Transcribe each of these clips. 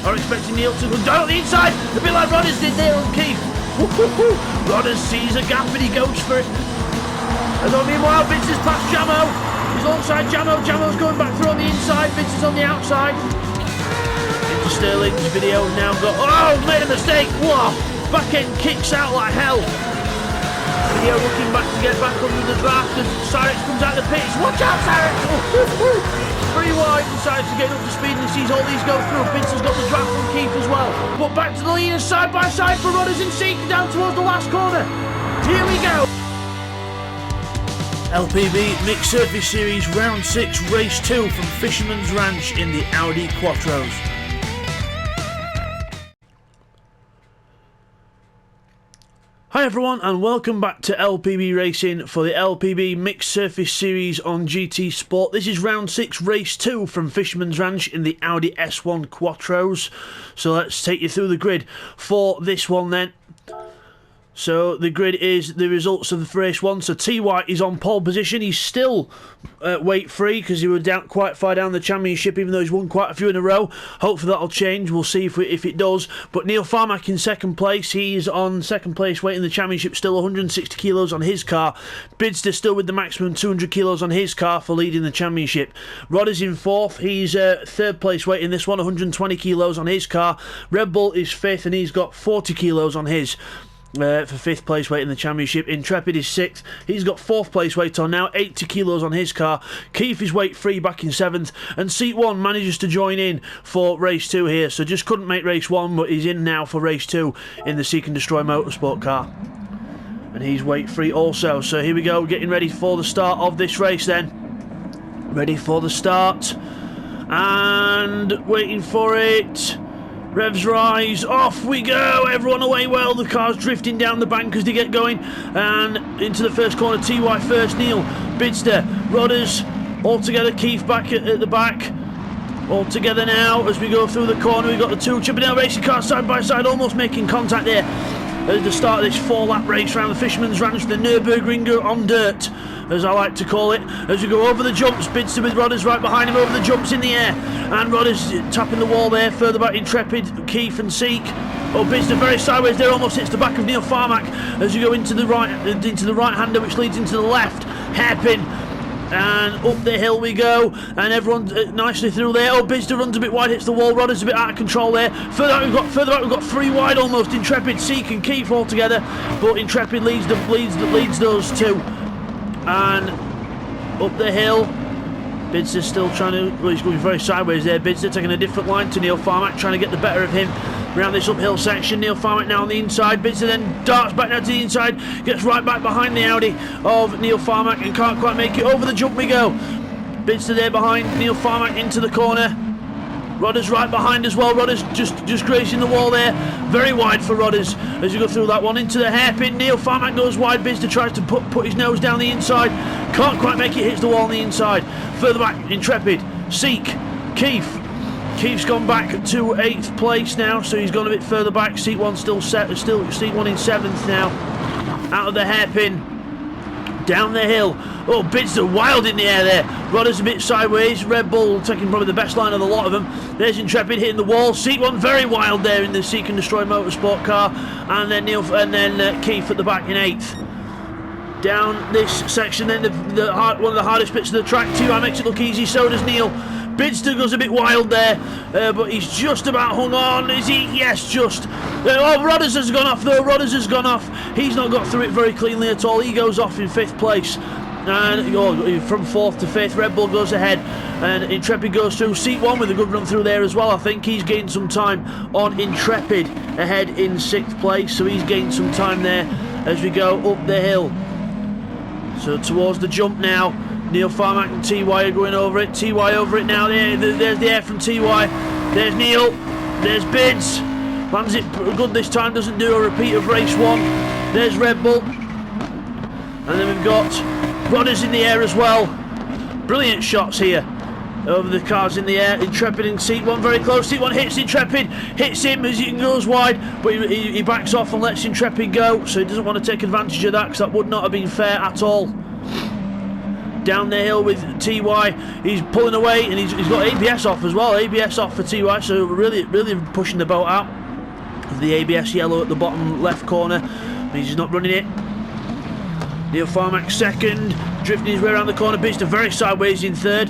Are expecting Neil to go down the inside, a bit like Rodders did there on Keith. Rodders sees a gap and he goes for it. And on meanwhile, Vince has passed Jamo. He's alongside Jamo. Jamo's going back through on the inside. Vince is on the outside. Into Sterling's video now got. Oh, made a mistake. Whoa! Back end kicks out like hell. Video looking back to get back under the draft as Cyrix comes out of the pits. Watch out, Cyrix! 3 wide, decides to get up to speed and sees all these go through. Vince has got the draft from Keith as well. But back to the leaders side by side for Rodders and Seek down towards the last corner. Here we go. LPB Mixed Surface Series Round 6 Race 2 from Fisherman's Ranch in the Audi Quattros. Hi everyone and welcome back to LPB Racing for the LPB Mixed Surface Series on GTSport. This is round 6 race 2 from Fisherman's Ranch in the Audi S1 Quattros. So let's take you through the grid for this one then. So the grid is the results of the race 1. So TY is on pole position. He's still weight free because he was down quite far down the championship, even though he's won quite a few in a row. Hopefully that'll change. We'll see if it does. But Neil Farmack in second place. He's on second place weight in the championship, still 160 kilos on his car. Bidster still with the maximum 200 kilos on his car for leading the championship. Rodders in fourth. He's third place weight in this one, 120 kilos on his car. Red Bull is fifth and he's got 40 kilos on his. For 5th place weight in the championship. Intrepid is 6th. He's got 4th place weight on now, 80 kilos on his car. Keith is weight free back in 7th. And Seat 1 manages to join in for race 2 here. So just couldn't make race 1, but he's in now for race 2 in the Seek and Destroy Motorsport car. And he's weight free also. So here we go, getting ready for the start of this race then. Ready for the start. And waiting for it. Revs rise, off we go, everyone away well, the car's drifting down the bank as they get going, and into the first corner, TY first, Neil, Bidster, Rodders, all together, Keith back at the back, all together now as we go through the corner. We've got the two Chippendale racing cars side by side, almost making contact there at the start of this 4-lap race around the Fisherman's Ranch, the Nürburgring on dirt, as I like to call it. As we go over the jumps, Bidster with Rodders right behind him over the jumps in the air, and Rodders tapping the wall there, further back Intrepid, Keith and Seek. Oh, Bidster very sideways there, almost hits the back of Neil Farmack as you go into the right-hander, which leads into the left, hairpin. And up the hill we go, and everyone nicely through there. Oh, Bidster runs a bit wide, hits the wall. Rodders a bit out of control there. Further back we've got 3 wide almost. Intrepid, Seek and Keith all together, but Intrepid leads those two. And up the hill, Bidster still trying to. Well, he's going very sideways there. Bidster taking a different line to Neil Farmack, trying to get the better of him around this uphill section. Neil Farmack now on the inside. Bidster then darts back down to the inside, gets right back behind the Audi of Neil Farmack and can't quite make it. Over the jump we go. Bidster there behind Neil Farmack into the corner. Rodders right behind as well. Rodders just grazing the wall there. Very wide for Rodders as you go through that one into the hairpin. Neil Farmack goes wide. Bidster tries to put his nose down the inside. Can't quite make it. Hits the wall on the inside. Further back, Intrepid, Seek, Keith. Keith's gone back to 8th place now, so he's gone a bit further back. Seat 1 still Seat 1 in 7th now. Out of the hairpin, down the hill. Oh, Bidster wild in the air there. Rodders a bit sideways. Red Bull taking probably the best line of the lot of them. There's Intrepid hitting the wall. Seat 1 very wild there in the Seek and Destroy Motorsport car, and then Keith at the back in 8th. Down this section, then one of the hardest bits of the track. TY makes it look easy. So does Neil. Bidster goes a bit wild there, but he's just about hung on. Is he? Yes, just. Oh, Rodders has gone off though. Rodders has gone off. He's not got through it very cleanly at all. He goes off in 5th place. And from 4th to 5th, Red Bull goes ahead, and Intrepid goes through. Seat 1 with a good run through there as well. I think he's gained some time on Intrepid ahead in 6th place, so he's gained some time there as we go up the hill. So towards the jump now, Neil Farmack and TY are going over it. TY over it now. There's the air from TY. There's Neil. There's Bids. Lands it good this time. Doesn't do a repeat of race 1. There's Red Bull. And then we've got Rodders in the air as well. Brilliant shots here over the cars in the air. Intrepid in Seat 1 very close. Seat 1 hits Intrepid. Hits him as he goes wide. But he backs off and lets Intrepid go. So he doesn't want to take advantage of that because that would not have been fair at all. down the hill with TY. He's pulling away, and he's got ABS off as well. ABS off for TY, so really pushing the boat out. The ABS yellow at the bottom left corner, means he's not running it. Neil Farmack second, drifting his way around the corner. Bidster very sideways in third.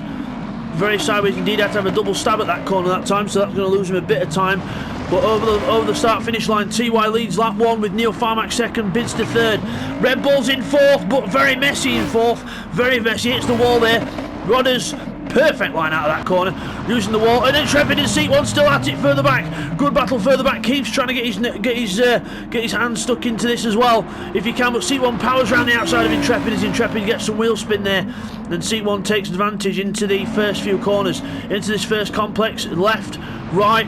Very sideways indeed. Had to have a double stab at that corner that time, so that's going to lose him a bit of time. But over the start-finish line, TY leads lap 1 with Neil Farmack second, Bidster third. Red Bull's in fourth, but very messy in fourth. Very messy, hits the wall there. Rodders, perfect line out of that corner, using the wall, and Intrepid in seat 1 still at it further back. Good battle further back. Keeps trying to get his hands stuck into this as well if he can, but seat 1 powers around the outside of Intrepid as Intrepid gets some wheel spin there, and seat 1 takes advantage into the first few corners, into this first complex, left, right,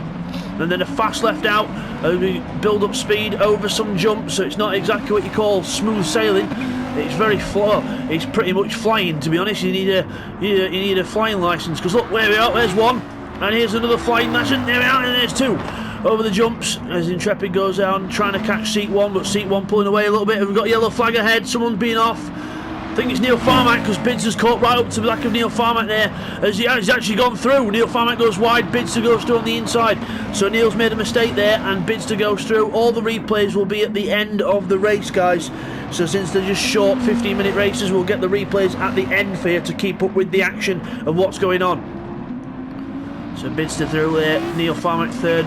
and then a fast left out. We build up speed over some jumps, so it's not exactly what you call smooth sailing. It's very it's pretty much flying, to be honest. You need a flying license, because look, where we are, there's one, and here's another flying license, there we are, and there's two. Over the jumps as Intrepid goes down, trying to catch seat 1, but seat 1 pulling away a little bit. We've got yellow flag ahead, someone's been off. I think it's Neil Farmack, because Bidster's caught right up to the back of Neil Farmack there, as he's actually gone through. Neil Farmack goes wide, Bidster goes through on the inside, so Neil's made a mistake there, and Bidster goes through. All the replays will be at the end of the race, guys, so since they're just short 15-minute races, we'll get the replays at the end for you to keep up with the action of what's going on. So Bidster through there, Neil Farmack third,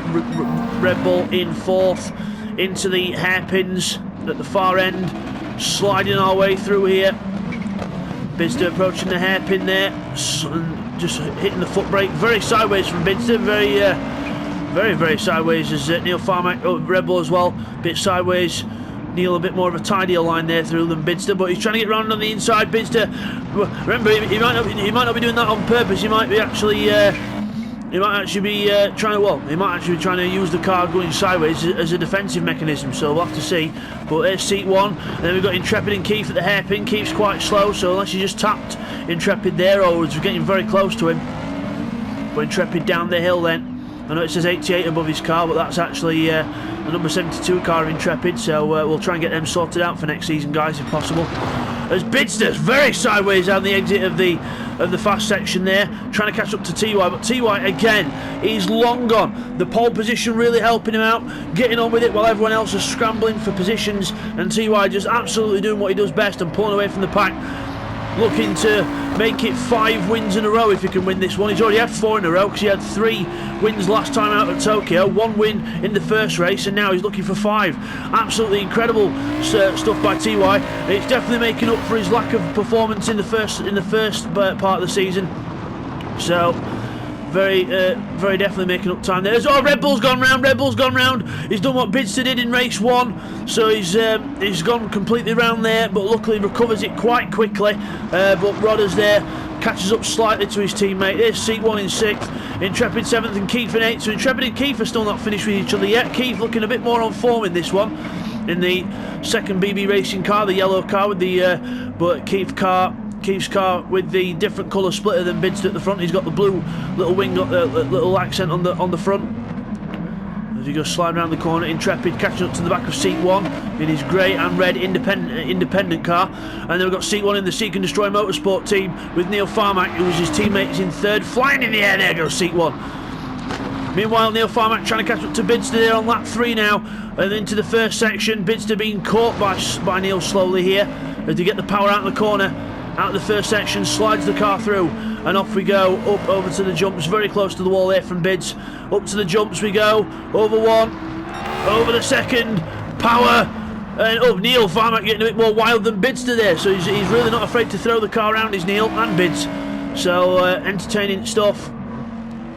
Red Bull in fourth, into the hairpins at the far end, sliding our way through here. Bidster approaching the hairpin there, and just hitting the foot brake. Very sideways from Bidster, very sideways as Neil Farmack, Red Bull as well, bit sideways. Neil a bit more of a tidier line there through than Bidster, but he's trying to get round on the inside. Bidster, remember, he might not be doing that on purpose. He might actually be trying to use the car going sideways as a defensive mechanism, so we'll have to see. But there's seat 1, and then we've got Intrepid and Keith at the hairpin. Keith's quite slow, so unless you just tapped Intrepid there, or was getting very close to him. But Intrepid down the hill then. I know it says 88 above his car, but that's actually the number 72 car of Intrepid, so we'll try and get them sorted out for next season, guys, if possible. As Bidster's very sideways down the exit of the fast section there, trying to catch up to TY, but TY again, he's long gone. The pole position really helping him out, getting on with it while everyone else is scrambling for positions, and TY just absolutely doing what he does best and pulling away from the pack, looking to make it 5 wins in a row if he can win this one. He's already had 4 in a row because he had 3 wins last time out at Tokyo, 1 win in the first race, and now he's looking for 5. Absolutely incredible stuff by TY. It's definitely making up for his lack of performance in the first part of the season. So very definitely making up time there. Oh, Red Bull's gone round. He's done what Bidster did in race 1, so he's gone completely round there, but luckily recovers it quite quickly. But Rodders there catches up slightly to his teammate. There's seat 1 in 6th, Intrepid 7th, and Keith in 8th. So Intrepid and Keith are still not finished with each other yet. Keith looking a bit more on form in this one, in the second BB Racing car, the yellow car with the but Keith's car with the different colour splitter than Bidster at the front. He's got the blue little wing, little accent on the front. As he goes sliding around the corner, Intrepid catching up to the back of seat 1 in his grey and red independent car. And then we've got seat 1 in the Seek and Destroy Motorsport team with Neil Farmack, who was his teammate, is in third, flying in the air. There goes seat 1. Meanwhile, Neil Farmack trying to catch up to Bidster there on lap 3 now, and into the first section. Bidster being caught by Neil slowly here as they get the power out of the corner. Out of the first section, slides the car through, and off we go, up over to the jumps, very close to the wall there from Bids. Up to the jumps we go, over 1, over the second, power, and Neil Farmack getting a bit more wild than Bidster there, so he's really not afraid to throw the car around, is Neil and Bids. So entertaining stuff.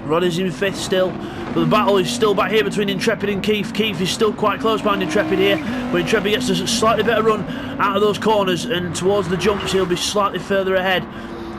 Rod is in 5th still, but the battle is still back here between Intrepid and Keith. Keith is still quite close behind Intrepid here, but Intrepid gets a slightly better run out of those corners, and towards the jumps he'll be slightly further ahead.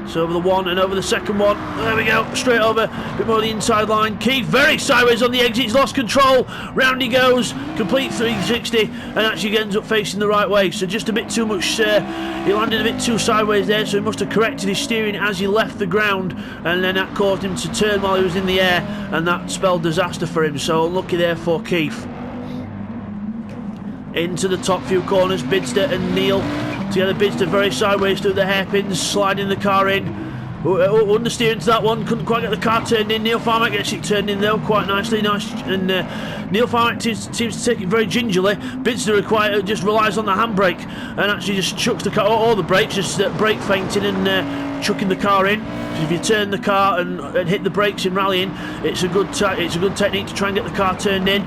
So over the 1 and over the second one, there we go, straight over, a bit more of the inside line. Keith very sideways on the exit, he's lost control, round he goes, complete 360, and actually ends up facing the right way. So just a bit too much, he landed a bit too sideways there, so he must have corrected his steering as he left the ground, and then that caused him to turn while he was in the air, and that spelled disaster for him. So unlucky there for Keith. Into the top few corners, Bidster and Neil Together, Bidster very sideways through the hairpins, sliding the car in. Understeer into that one, couldn't quite get the car turned in. Neil Farmack gets it turned in though, quite nicely. And Neil Farmack seems to take it very gingerly. Bidster just relies on the handbrake and actually just chucks the car, or the brakes, just brake feinting and chucking the car in. So if you turn the car and hit the brakes in rallying, it's a good technique to try and get the car turned in.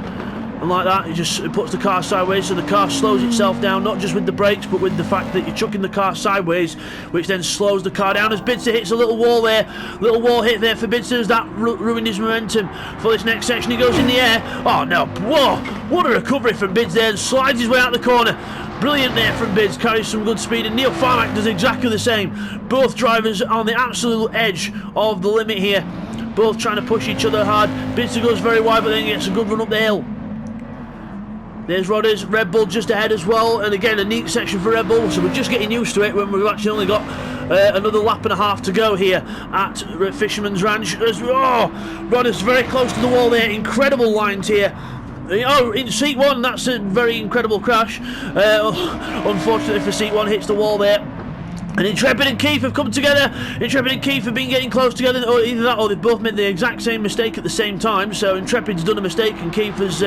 And like that, it puts the car sideways, so the car slows itself down, not just with the brakes, but with the fact that you're chucking the car sideways, which then slows the car down. As Bidster hits a little wall there, little wall hit there for Bidster, as that ruined his momentum for this next section. He goes in the air. Oh no, whoa, what a recovery from Bids there, and slides his way out the corner. Brilliant there from Bids, carries some good speed, and Neil Farmack does exactly the same. Both drivers on the absolute edge of the limit here, both trying to push each other hard. Bidster goes very wide, but then gets a good run up the hill. There's Rodders, Red Bull just ahead as well, and again a neat section for Red Bull, so we're just getting used to it when we've actually only got another lap and a half to go here at Fisherman's Ranch. Rodders very close to the wall there, incredible lines here. Oh, in seat one, that's a very incredible crash. Unfortunately for seat one, hits the wall there. And Intrepid and Keith have come together. Intrepid and Keith have been getting close together, or either that or they've both made the exact same mistake at the same time. So Intrepid's done a mistake and Keith has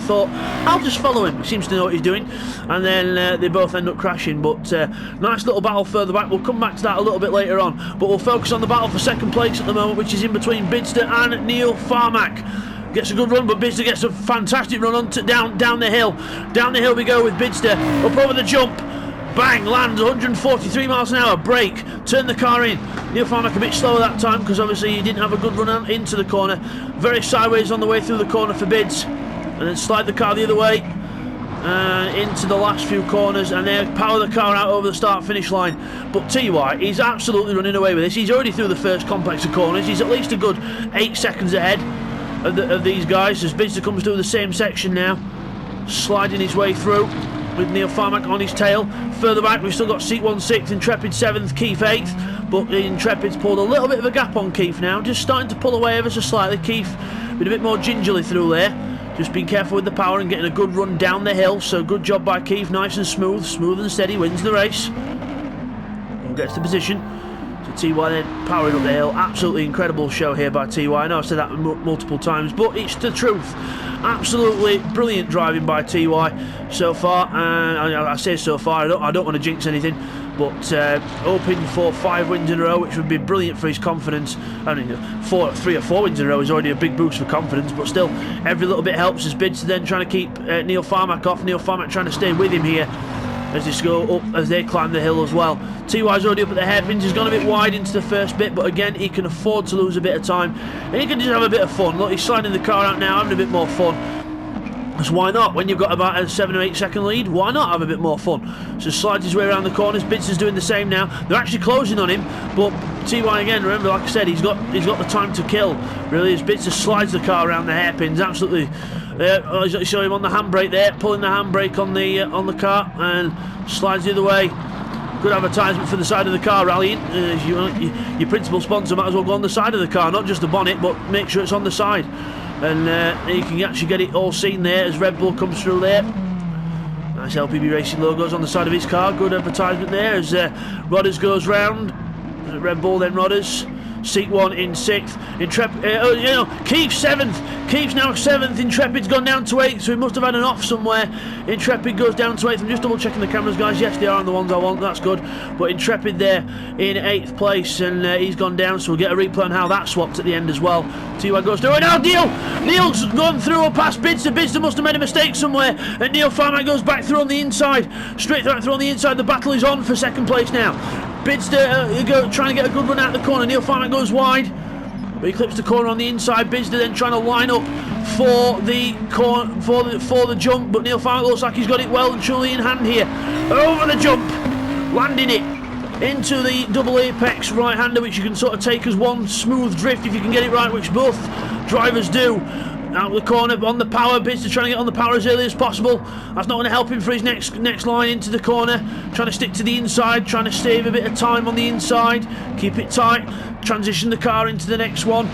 thought, I'll just follow him. He seems to know what he's doing. And then they both end up crashing. But nice little battle further back. We'll come back to that a little bit later on. But we'll focus on the battle for second place at the moment, which is in between Bidster and Neil Farmack. Gets a good run, but Bidster gets a fantastic run on down the hill. Down the hill we go with Bidster. Up over the jump. Bang, lands 143 miles an hour, brake, turn the car in. Neil Farmack a bit slower that time because obviously he didn't have a good run into the corner. Very sideways on the way through the corner for Bids. And then slide the car the other way and into the last few corners, and then power the car out over the start-finish line. But TY, he's absolutely running away with this. He's already through the first complex of corners. He's at least a good 8 seconds ahead of these guys as Bidster comes through the same section now, sliding his way through with Neil Farmack on his tail. Further back we've still got Seat 1 6th, Intrepid 7th, Keith 8th, but Intrepid's pulled a little bit of a gap on Keith now, just starting to pull away ever so slightly. Keith been a bit more gingerly through there, just being careful with the power and getting a good run down the hill, so good job by Keith, nice and smooth and steady, wins the race and gets the position. So TY then powering up the hill. Absolutely incredible show here by TY. I know I've said that multiple times, but it's the truth. Absolutely brilliant driving by TY so far, and I say so far, I don't want to jinx anything, but hoping for 5 wins in a row, which would be brilliant for his confidence. I mean, 3 or 4 wins in a row is already a big boost for confidence, but still, every little bit helps as Bidster then trying to keep Neil Farmack off. Neil Farmack trying to stay with him here as they go up, as they climb the hill as well. TY's already up at the hairpins. He's gone a bit wide into the first bit, but again, he can afford to lose a bit of time, and he can just have a bit of fun. Look, he's sliding the car out now, having a bit more fun. So why not? When you've got about a 7 or 8 second lead, why not have a bit more fun? So slides his way around the corners. Bidster's doing the same now. They're actually closing on him, but TY again, remember, like I said, he's got the time to kill, really, as Bidster slides the car around the hairpins. Absolutely. Show him on the handbrake there, pulling the handbrake on the car, and slides the other way. Good advertisement for the side of the car rallying. Your principal sponsor might as well go on the side of the car, not just the bonnet, but make sure it's on the side. And you can actually get it all seen there as Red Bull comes through there. Nice LPB Racing logos on the side of his car. Good advertisement there as Rodders goes round. Red Bull then Rodders. Seat 1 in 6th. Intrepid, Keith's 7th. Keith's now 7th. Intrepid's gone down to 8th, so he must have had an off somewhere. Intrepid goes down to 8th. I'm just double checking the cameras, guys. Yes, they are on the ones I want. That's good. But Intrepid there in 8th place, and he's gone down, so we'll get a replay on how that swapped at the end as well. TY goes through. Oh, now Neil's gone through or past Bidster. Bidster must have made a mistake somewhere, and Neil Farmack goes back through on the inside. Straight back through on the inside. The battle is on for second place now. Bidster trying to get a good run out of the corner. Neil Farmack goes wide, but he clips the corner on the inside. Bidster then trying to line up for the jump, but Neil Farmack looks like he's got it well and truly in hand here. Over the jump, landing it into the double apex right-hander, which you can sort of take as one smooth drift if you can get it right, which both drivers do. Out the corner on the power. Bidster trying to get on the power as early as possible. That's not going to help him for his next line into the corner. Trying to stick to the inside, trying to save a bit of time on the inside. Keep it tight. Transition the car into the next one.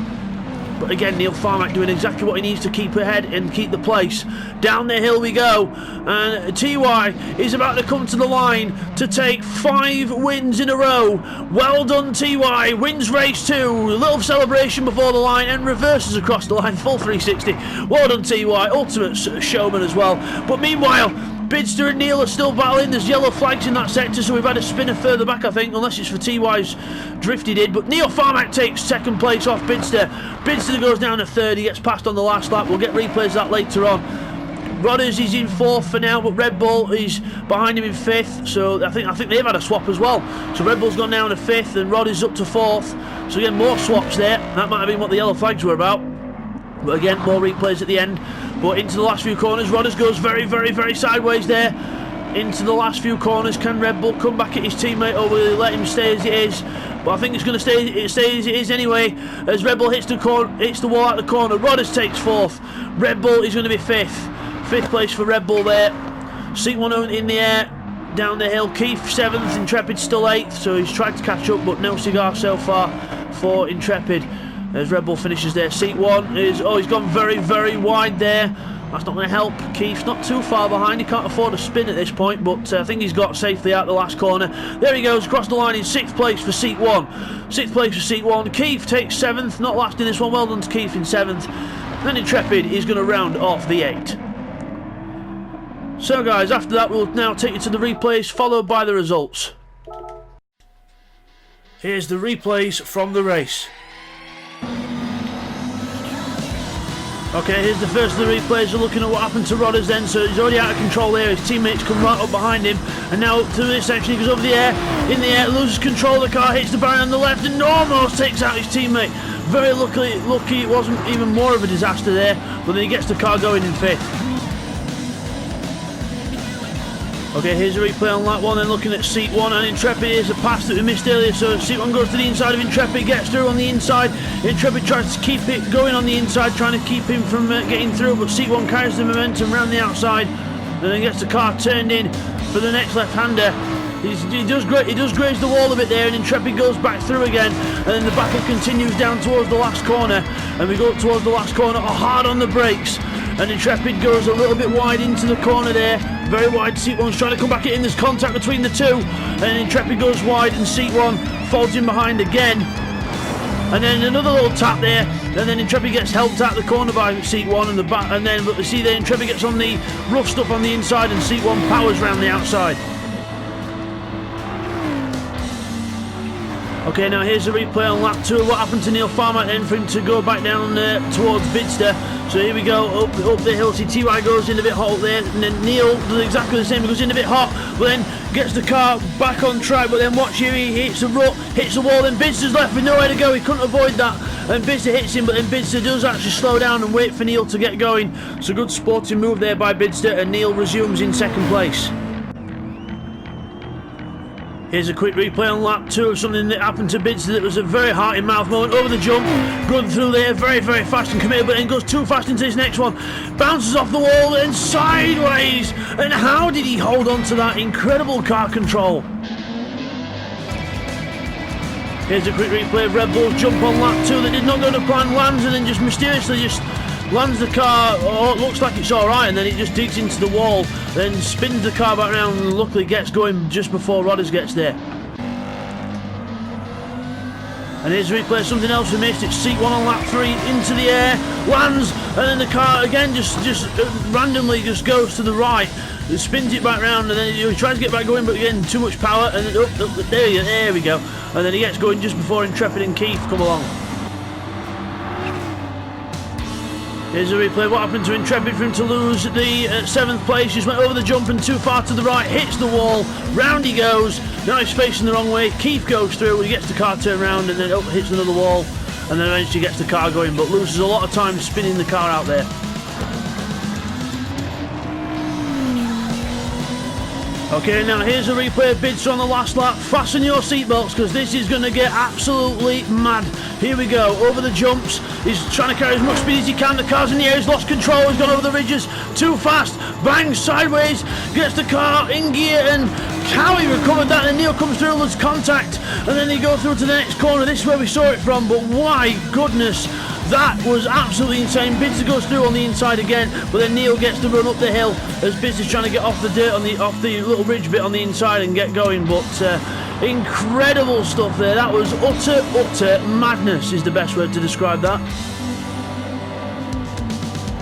But again, Neil Farmack doing exactly what he needs to keep ahead and keep the place. Down the hill we go, and TY is about to come to the line to take 5 wins in a row. Well done, TY. Wins race 2. A little celebration before the line and reverses across the line. Full 360. Well done, TY. Ultimate showman as well. But meanwhile, Bidster and Neil are still battling. There's yellow flags in that sector, so we've had a spinner further back, I think, unless it's for TY's drifted in. But Neil Farmack takes 2nd place off Bidster. Bidster goes down to 3rd. He gets passed on the last lap. We'll get replays of that later on. Rodders is in 4th for now, but Red Bull is behind him in 5th. So I think they've had a swap as well. So Red Bull's gone down to 5th and Rodders up to 4th. So again, more swaps there. That might have been what the yellow flags were about. But again, more replays at the end. But into the last few corners, Rodders goes very, very, very sideways there. Into the last few corners, can Red Bull come back at his teammate, or will he let him stay as it is? But I think it's going to stay as it is anyway, as Red Bull hits the wall out the corner. Rodders takes 4th. Red Bull is going to be 5th. 5th place for Red Bull there. Seat 1 in the air, down the hill. Keith 7th, Intrepid still 8th, so he's tried to catch up, but no cigar so far for Intrepid. As Red Bull finishes there. Seat 1 is, he's gone very, very wide there. That's not going to help. Keith's not too far behind. He can't afford a spin at this point, but I think he's got safely out the last corner. There he goes, across the line in 6th place for Seat 1. 6th place for Seat 1. Keith takes 7th, not last in this one. Well done to Keith in 7th. Then Intrepid is going to round off the 8. So guys, after that we'll now take you to the replays, followed by the results. Here's the replays from the race. Okay, here's the first of the replays. We're looking at what happened to Rodders then. So he's already out of control there. His teammates come right up behind him. And now to this section, he goes over the air. In the air, loses control of the car, hits the barrier on the left and almost takes out his teammate. Very lucky it wasn't even more of a disaster there. But then he gets the car going in 5th. Okay, here's a replay on lap 1, then looking at Seat 1, and Intrepid is a pass that we missed earlier, so Seat 1 goes to the inside of Intrepid, gets through on the inside. Intrepid tries to keep it going on the inside, trying to keep him from getting through, but Seat 1 carries the momentum around the outside, and then gets the car turned in for the next left-hander. He does graze the wall a bit there, and Intrepid goes back through again, and then the battle continues down towards the last corner, and we go towards the last corner, hard on the brakes. And Intrepid goes a little bit wide into the corner there. Very wide. Seat 1's trying to come back in. There's contact between the two. And Intrepid goes wide and Seat 1 folds in behind again. And then another little tap there. And then Intrepid gets helped out the corner by Seat 1 and the back. And then, but you see there, Intrepid gets on the rough stuff on the inside and Seat 1 powers round the outside. Okay, now here's a replay on lap 2 of what happened to Neil Farmack then for him to go back down towards Bidster. So here we go, up the hill. See TY goes in a bit hot up there, and then Neil does exactly the same. He goes in a bit hot, but then gets the car back on track. But then watch here, he hits the rut, hits the wall, and Bidster's left with nowhere to go. He couldn't avoid that, and Bidster hits him, but then Bidster does actually slow down and wait for Neil to get going. So good sporting move there by Bidster, and Neil resumes in 2nd place. Here's a quick replay on lap 2 of something that happened to Bidster that was a very heart-in-mouth moment. Over the jump, good through there, very, very fast and committed, but then goes too fast into this next one. Bounces off the wall and sideways. And how did he hold on to that incredible car control? Here's a quick replay of Red Bull's jump on lap 2 that did not go to plan, lands and then just mysteriously lands the car. Oh, it looks like it's alright, and then it just digs into the wall, then spins the car back around and luckily gets going just before Rodders gets there. And here's a replay of something else we missed. It's Seat 1 on lap 3, into the air, lands, and then the car again just randomly just goes to the right. It spins it back round, and then he tries to get back going, but again too much power, and then there we go. And then he gets going just before Intrepid and Keith come along. Here's a replay of what happened to Intrepid for him to lose the 7th place. Just went over the jump and too far to the right, hits the wall, round he goes. Now he's facing the wrong way. Keith goes through, he gets the car turned around and then hits another wall, and then eventually gets the car going, but loses a lot of time spinning the car out there. Okay, now here's a replay of Bidster on the last lap. Fasten your seatbelts because this is going to get absolutely mad. Here we go, over the jumps. He's trying to carry as much speed as he can. The car's in the air, he's lost control, he's gone over the ridges. Too fast, bangs sideways, gets the car in gear, and how he recovered that. And Neil comes through, loses contact, and then they go through to the next corner. This is where we saw it from, but my goodness. That was absolutely insane. Bidser goes through on the inside again, but then Neil gets to run up the hill as Bidser's trying to get off the dirt off the little ridge bit on the inside and get going. But incredible stuff there. That was utter madness is the best word to describe that.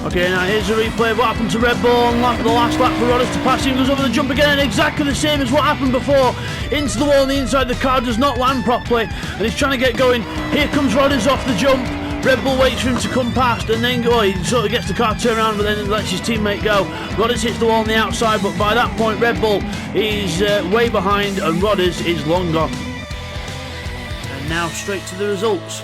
Okay, now here's a replay of what happened to Red Bull on the last lap for Rodders to pass him. Goes over the jump again, and exactly the same as what happened before. Into the wall on the inside, the car does not land properly, and he's trying to get going. Here comes Rodders off the jump. Red Bull waits for him to come past, and then he sort of gets the car turned around, but then lets his teammate go. Rodders hits the wall on the outside, but by that point Red Bull is way behind, and Rodders is long gone. And now straight to the results.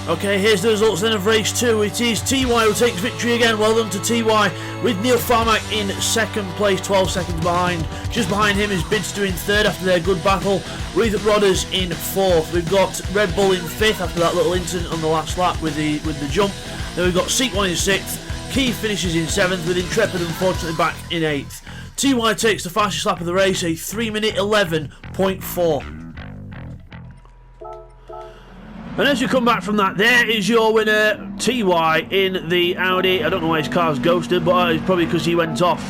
Okay, here's the results then of race 2. It is TY who takes victory again. Well done to TY, with Neil Farmack in second place, 12 seconds behind. Just behind him is Bidster in third after their good battle, with Rodders in fourth. We've got Red Bull in fifth after that little incident on the last lap with the jump. Then we've got Seek1 in sixth. Keith finishes in seventh, with Intrepid unfortunately back in eighth. TY takes the fastest lap of the race, a 3-minute 11.4. And as you come back from that, there is your winner, TY, in the Audi. I don't know why his car's ghosted, but it's probably because he went off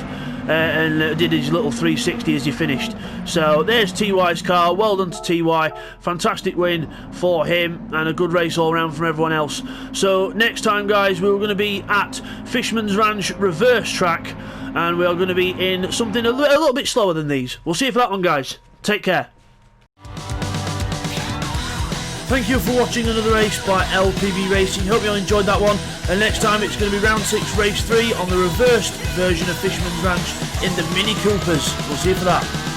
and did his little 360 as he finished. So there's TY's car. Well done to TY. Fantastic win for him, and a good race all round from everyone else. So next time, guys, we're going to be at Fishman's Ranch reverse track, and we are going to be in something a little bit slower than these. We'll see you for that one, guys. Take care. Thank you for watching another race by LPB Racing. Hope you all enjoyed that one. And next time it's going to be round 6, race 3 on the reversed version of Fisherman's Ranch in the Mini Coopers. We'll see you for that.